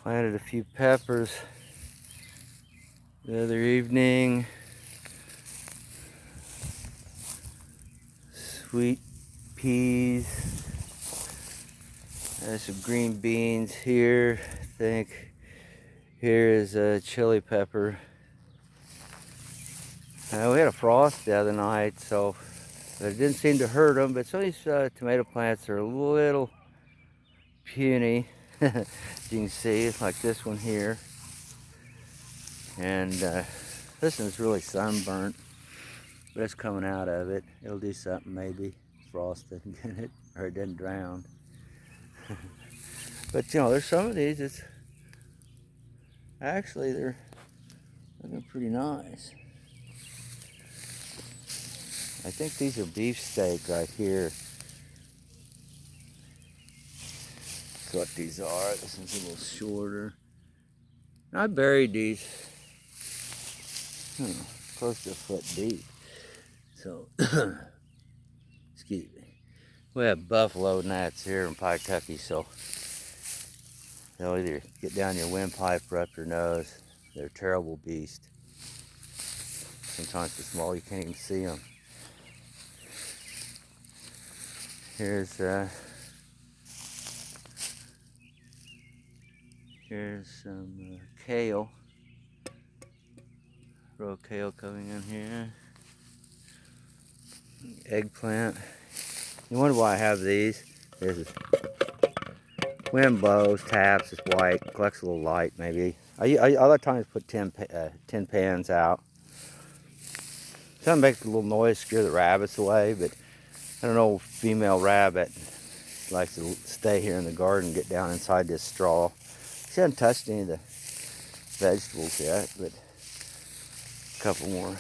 Planted a few peppers the other evening. Sweet peas. There's some green beans here. I think here is a chili pepper. We had a frost the other night, so it didn't seem to hurt them. But some of these tomato plants are a little puny. As you can see, it's like this one here. And this one's really sunburnt, but it's coming out of it. It'll do something maybe. Frost didn't get it, or it didn't drown. But you know, there's some of these, it's actually they're looking pretty nice. I think these are beefsteak right here. That's what these are. This one's a little shorter. And I buried these close to a foot deep. So, excuse me. We have buffalo gnats here in Pawtucket, so they'll either get down your windpipe or up your nose. They're a terrible beast. Sometimes so small you can't even see them. Here's some kale. Row kale coming in here. Eggplant. You wonder why I have these. This wind blows, taps, it's white, collects a little light maybe. I other times put tin pans out. Some makes a little noise, scare the rabbits away, but I don't know, female rabbit likes to stay here in the garden, get down inside this straw. She hasn't touched any of the vegetables yet, but a couple more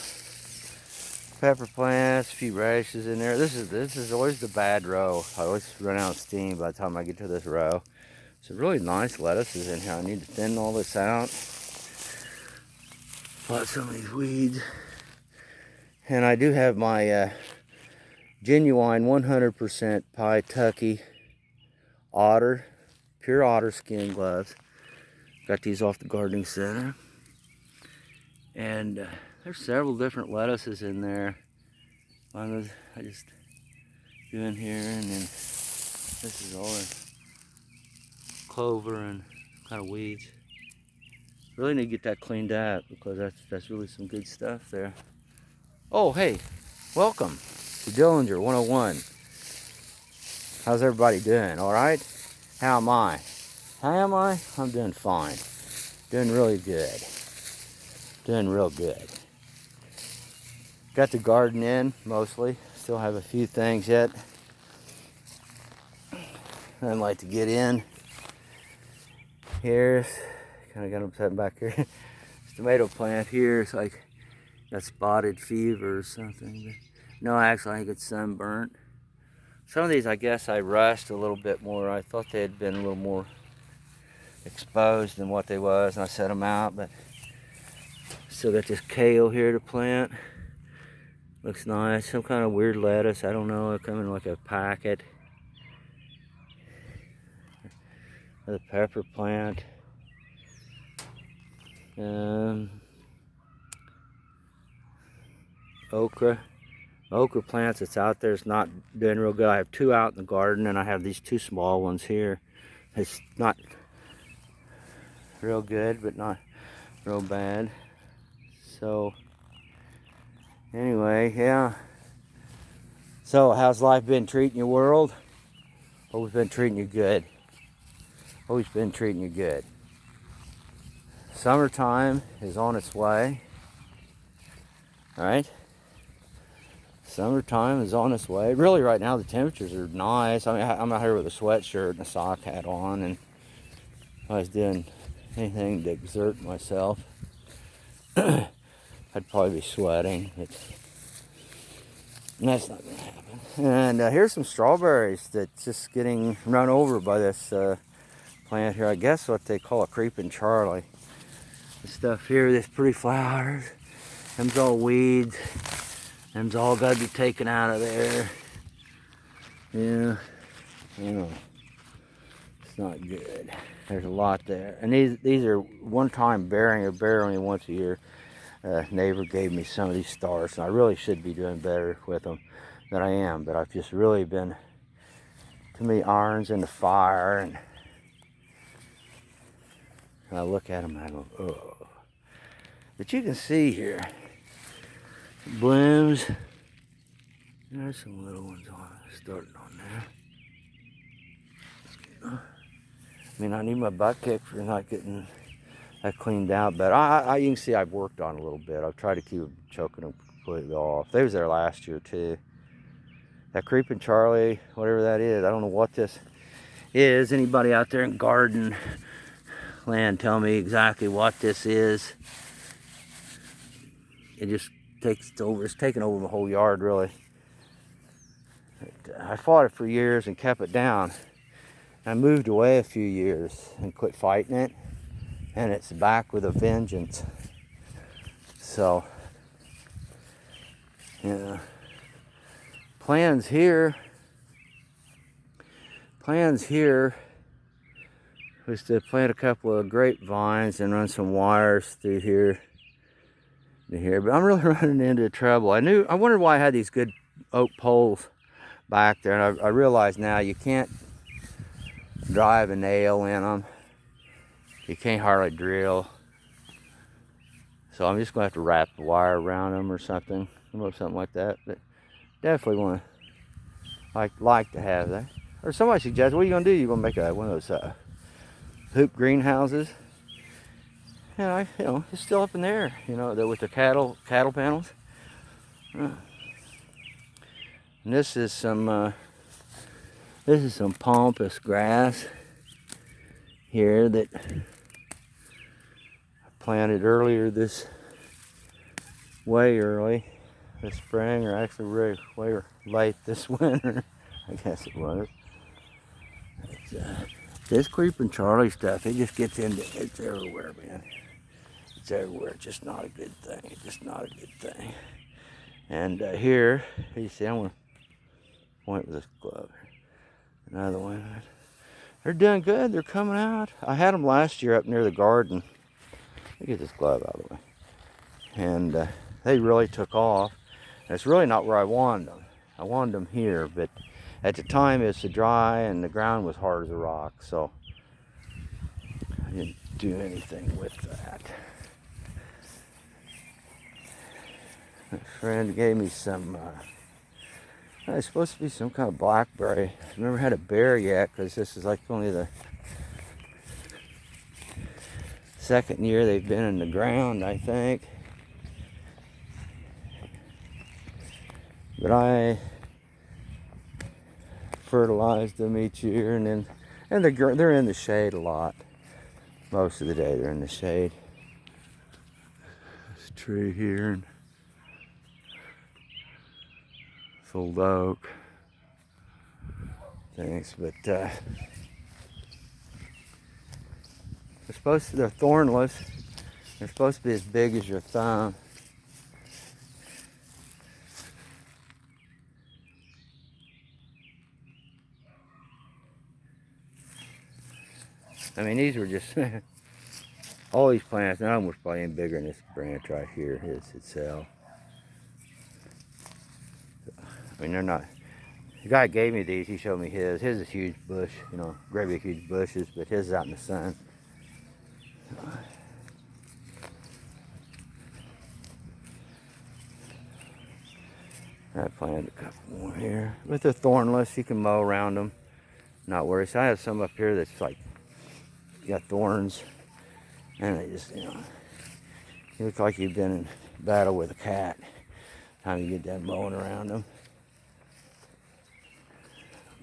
pepper plants, a few radishes in there. This is always the bad row. I always run out of steam by the time I get to this row. Some really nice lettuces in here. I need to thin all this out. Plot some of these weeds. And I do have my genuine 100% Pawtucket otter, pure otter skin gloves. Got these off the gardening center. And there's several different lettuces in there. I just do in here, and then this is all clover and kind of weeds. Really need to get that cleaned up because that's really some good stuff there. Oh, hey, welcome to Dillinger 101. How's everybody doing? All right? How am I? How am I? I'm doing fine. Doing really good. Doing real good. Got the garden in mostly. Still have a few things yet I'd like to get in. Here's kind of got them set back here. This tomato plant here, it's like got spotted fever or something. But no, actually I think it's sunburnt. Some of these I guess I rushed a little bit more. I thought they had been a little more exposed than what they was, and I set them out. But still got this kale here to plant. Looks nice. Some kind of weird lettuce. I don't know. It come in like a packet. The pepper plant. Okra. Okra plants that's out there is not doing real good. I have two out in the garden, and I have these two small ones here. It's not real good, but not real bad. So anyway, yeah. So how's life been treating you, world? Always been treating you good. Always been treating you good. Summertime is on its way. All right? Summertime is on its way. Really, right now the temperatures are nice. I mean, I'm out here with a sweatshirt and a sock hat on, and if I was doing anything to exert myself, I'd probably be sweating. That's not gonna happen. And here's some strawberries that's just getting run over by this plant here. I guess what they call a creeping Charlie. The stuff here, this pretty flowers. Them's all weeds. Them's all got to be taken out of there. Yeah, you know. It's not good. There's a lot there. And these are one-time bearing. I bear only once a year. Neighbor gave me some of these stars, and I really should be doing better with them than I am. But I've just really been too many irons in the fire, and I look at them and I go, oh. But you can see here, blooms. There's some little ones starting on there. I mean, I need my butt kicked for not getting that cleaned out, but you can see I've worked on it a little bit. I've tried to keep choking them completely off. They was there last year too. That Creeping Charlie, whatever that is, I don't know what this is. Anybody out there in garden land, tell me exactly what this is. It just takes over. It's taken over the whole yard, really. But, I fought it for years and kept it down. I moved away a few years and quit fighting it, and it's back with a vengeance. So, yeah. Plans here was to plant a couple of grapevines and run some wires through here to here. But I'm really running into trouble. I wondered why I had these good oak poles back there, and I realize now you can't drive a nail in them. You can't hardly drill. So I'm just gonna have to wrap the wire around them or something, something like that. But definitely want to like to have that. Or somebody suggests, what are you gonna do? You're gonna make one of those hoop greenhouses? And it's still up in there, with the cattle panels. And this is some pampas grass here that I planted earlier this spring, or actually way late this winter, I guess it was. This Creeping Charlie stuff, it just gets it's everywhere, man. It's everywhere. It's just not a good thing. It's just not a good thing. And here, you see, I'm going to point with this glove. Another one. They're doing good. They're coming out. I had them last year up near the garden. Let me get this glove out of the way. And they really took off. And it's really not where I wanted them. I wanted them here, but at the time it's dry and the ground was hard as a rock, so I didn't do anything with that. My friend gave me some, it's supposed to be some kind of blackberry. I've never had a bear yet, because this is like only the second year they've been in the ground, I think. But I fertilized them each year, and they're in the shade a lot. Most of the day they're in the shade. This tree here, and it's old oak. Thanks, but they're thornless. They're supposed to be as big as your thumb. I mean, these were just all these plants. None of them was probably any bigger than this branch right here itself. I mean, they're not. The guy gave me these. He showed me his. His is a huge bush, great big huge bushes, but his is out in the sun. I planted a couple more here, but they're thornless. You can mow around them, not worry. So I have some up here that's like got thorns, and they just, you look like you've been in battle with a cat. Time you get that mowing around them.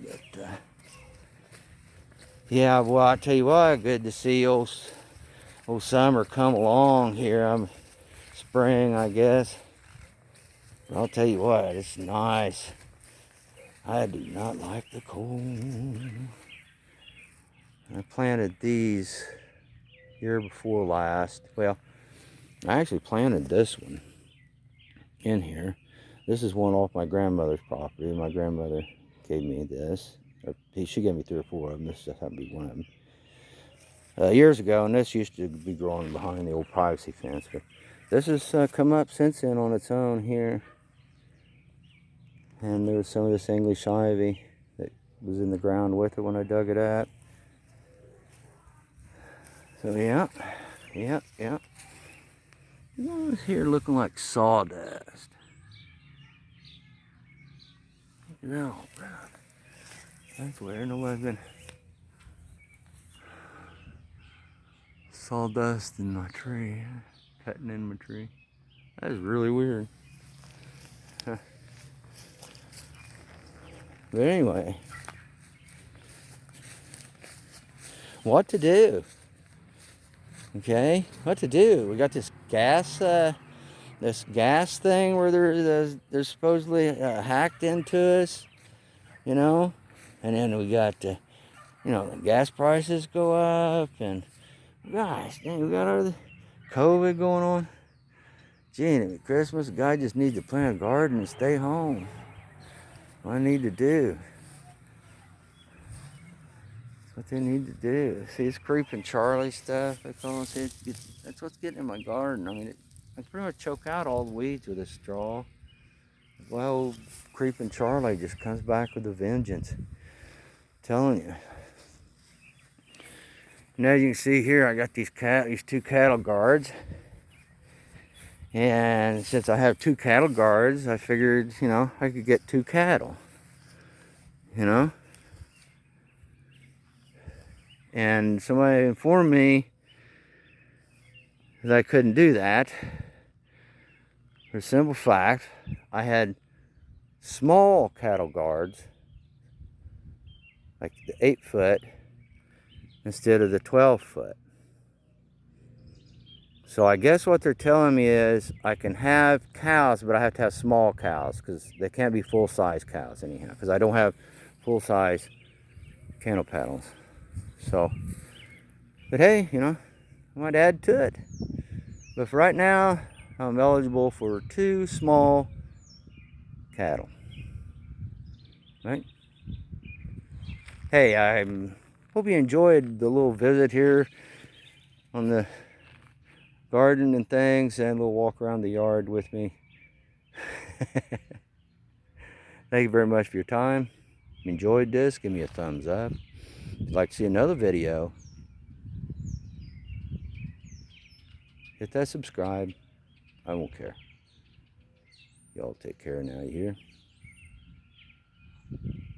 But yeah, well, I tell you what, good to see old summer come along here. Spring, I guess. But I'll tell you what, it's nice. I do not like the cold. I planted these year before last. Well, I actually planted this one in here. This is one off my grandmother's property. My grandmother gave me this. She gave me 3 or 4 of them. This happened to be one of them. Years ago, and this used to be growing behind the old privacy fence, but this has come up since then on its own here. And there was some of this English ivy that was in the ground with it when I dug it up. So yeah. It's here looking like sawdust. No, that's weird. Nobody's been sawdust in my tree, cutting in my tree. That is really weird. Huh. But anyway, what to do? Okay, what to do? We got this gas thing where they're supposedly hacked into us, you know, and then we got the gas prices go up, and gosh, dang, we got all the COVID going on. Gee, at Christmas, a guy just needs to plant a garden and stay home. What I need to do. That's what they need to do. See, it's creeping Charlie stuff. They call it. That's what's getting in my garden. I mean, I pretty much choke out all the weeds with a straw. Well, creeping Charlie just comes back with a vengeance. I'm telling you. Now you can see here, I got these 2 cattle guards. And since I have 2 cattle guards, I figured, I could get 2 cattle. And somebody informed me that I couldn't do that. For the simple fact, I had small cattle guards, like the 8-foot, instead of the 12-foot. So I guess what they're telling me is I can have cows, but I have to have small cows because they can't be full-size cows anyhow, because I don't have full-size cantle paddles. So, but hey, I might add to it. But for right now, I'm eligible for 2 small cattle. Right? Hey, I hope you enjoyed the little visit here on the garden and things, and a little walk around the yard with me. Thank you very much for your time. If you enjoyed this, give me a thumbs up. If you'd like to see another video, hit that subscribe. I won't care. Y'all take care now, you hear?